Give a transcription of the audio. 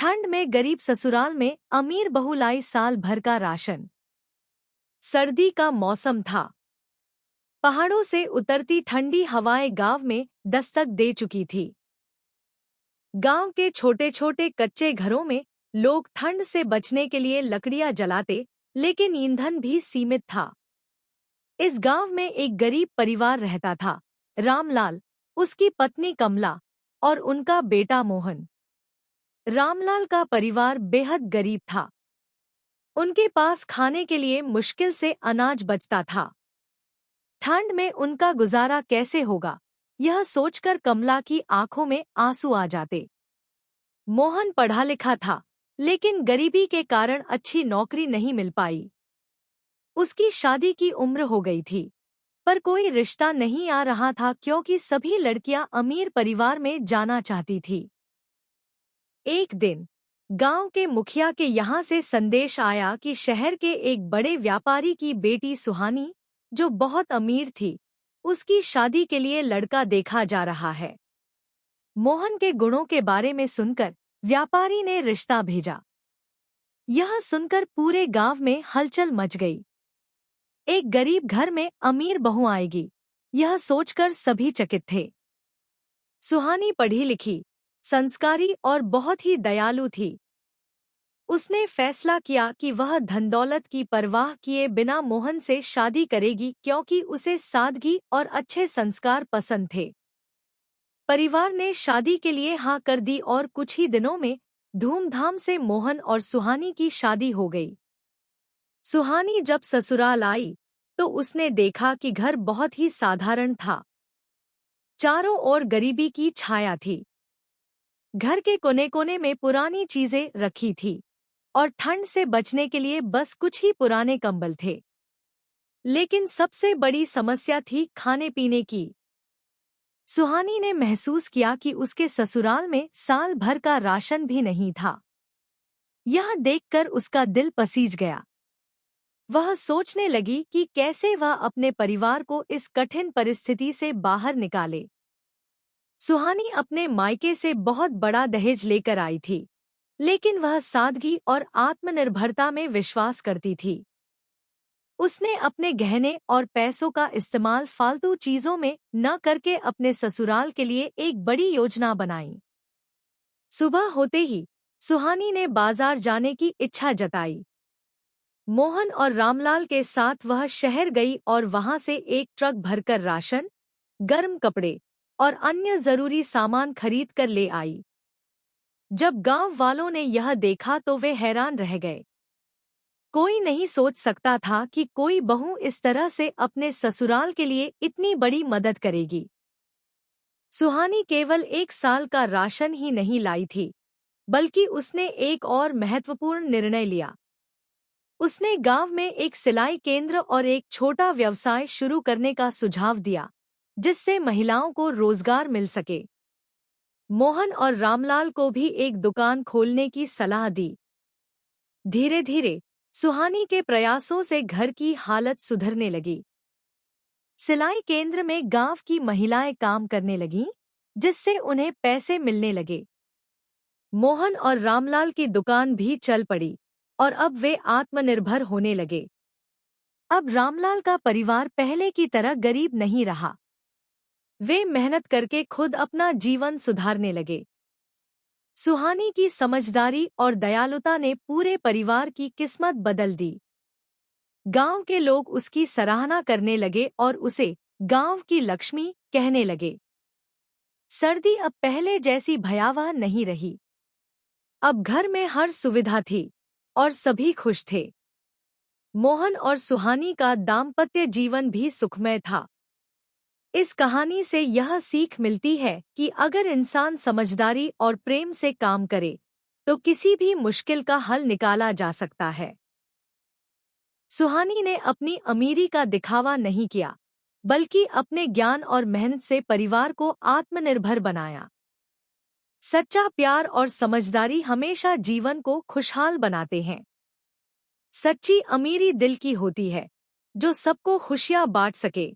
ठंड में गरीब ससुराल में अमीर बहू लाई साल भर का राशन। सर्दी का मौसम था। पहाड़ों से उतरती ठंडी हवाएं गांव में दस्तक दे चुकी थी। गांव के छोटे छोटे कच्चे घरों में लोग ठंड से बचने के लिए लकड़ियां जलाते, लेकिन ईंधन भी सीमित था। इस गांव में एक गरीब परिवार रहता था, रामलाल, उसकी पत्नी कमला और उनका बेटा मोहन। रामलाल का परिवार बेहद गरीब था। उनके पास खाने के लिए मुश्किल से अनाज बचता था। ठंड में उनका गुजारा कैसे होगा, यह सोचकर कमला की आंखों में आंसू आ जाते। मोहन पढ़ा लिखा था, लेकिन गरीबी के कारण अच्छी नौकरी नहीं मिल पाई। उसकी शादी की उम्र हो गई थी, पर कोई रिश्ता नहीं आ रहा था क्योंकि सभी लड़कियां अमीर परिवार में जाना चाहती थी। एक दिन गांव के मुखिया के यहाँ से संदेश आया कि शहर के एक बड़े व्यापारी की बेटी सुहानी, जो बहुत अमीर थी, उसकी शादी के लिए लड़का देखा जा रहा है। मोहन के गुणों के बारे में सुनकर व्यापारी ने रिश्ता भेजा। यह सुनकर पूरे गांव में हलचल मच गई। एक गरीब घर में अमीर बहू आएगी, यह सोचकर सभी चकित थे। सुहानी पढ़ी लिखी, संस्कारी और बहुत ही दयालु थी। उसने फैसला किया कि वह धन दौलत की परवाह किए बिना मोहन से शादी करेगी क्योंकि उसे सादगी और अच्छे संस्कार पसंद थे। परिवार ने शादी के लिए हाँ कर दी और कुछ ही दिनों में धूमधाम से मोहन और सुहानी की शादी हो गई। सुहानी जब ससुराल आई तो उसने देखा कि घर बहुत ही साधारण था। चारों ओर गरीबी की छाया थी। घर के कोने कोने में पुरानी चीजें रखी थी और ठंड से बचने के लिए बस कुछ ही पुराने कंबल थे। लेकिन सबसे बड़ी समस्या थी खाने पीने की। सुहानी ने महसूस किया कि उसके ससुराल में साल भर का राशन भी नहीं था। यह देखकर उसका दिल पसीज गया। वह सोचने लगी कि कैसे वह अपने परिवार को इस कठिन परिस्थिति से बाहर निकाले। सुहानी अपने मायके से बहुत बड़ा दहेज लेकर आई थी, लेकिन वह सादगी और आत्मनिर्भरता में विश्वास करती थी। उसने अपने गहने और पैसों का इस्तेमाल फालतू चीजों में न करके अपने ससुराल के लिए एक बड़ी योजना बनाई। सुबह होते ही सुहानी ने बाजार जाने की इच्छा जताई। मोहन और रामलाल के साथ वह शहर गई और वहां से एक ट्रक भरकर राशन, गर्म कपड़े और अन्य जरूरी सामान खरीद कर ले आई। जब गांव वालों ने यह देखा तो वे हैरान रह गए। कोई नहीं सोच सकता था कि कोई बहू इस तरह से अपने ससुराल के लिए इतनी बड़ी मदद करेगी। सुहानी केवल एक साल का राशन ही नहीं लाई थी, बल्कि उसने एक और महत्वपूर्ण निर्णय लिया। उसने गांव में एक सिलाई केंद्र और एक छोटा व्यवसाय शुरू करने का सुझाव दिया, जिससे महिलाओं को रोजगार मिल सके। मोहन और रामलाल को भी एक दुकान खोलने की सलाह दी। धीरे धीरे सुहानी के प्रयासों से घर की हालत सुधरने लगी। सिलाई केंद्र में गांव की महिलाएं काम करने लगीं, जिससे उन्हें पैसे मिलने लगे। मोहन और रामलाल की दुकान भी चल पड़ी और अब वे आत्मनिर्भर होने लगे। अब रामलाल का परिवार पहले की तरह गरीब नहीं रहा। वे मेहनत करके खुद अपना जीवन सुधारने लगे। सुहानी की समझदारी और दयालुता ने पूरे परिवार की किस्मत बदल दी। गांव के लोग उसकी सराहना करने लगे और उसे गांव की लक्ष्मी कहने लगे। सर्दी अब पहले जैसी भयावह नहीं रही। अब घर में हर सुविधा थी और सभी खुश थे। मोहन और सुहानी का दाम्पत्य जीवन भी सुखमय था। इस कहानी से यह सीख मिलती है कि अगर इंसान समझदारी और प्रेम से काम करे, तो किसी भी मुश्किल का हल निकाला जा सकता है। सुहानी ने अपनी अमीरी का दिखावा नहीं किया, बल्कि अपने ज्ञान और मेहनत से परिवार को आत्मनिर्भर बनाया। सच्चा प्यार और समझदारी हमेशा जीवन को खुशहाल बनाते हैं। सच्ची अमीरी दिल की होती है, जो सबको खुशियां बांट सके।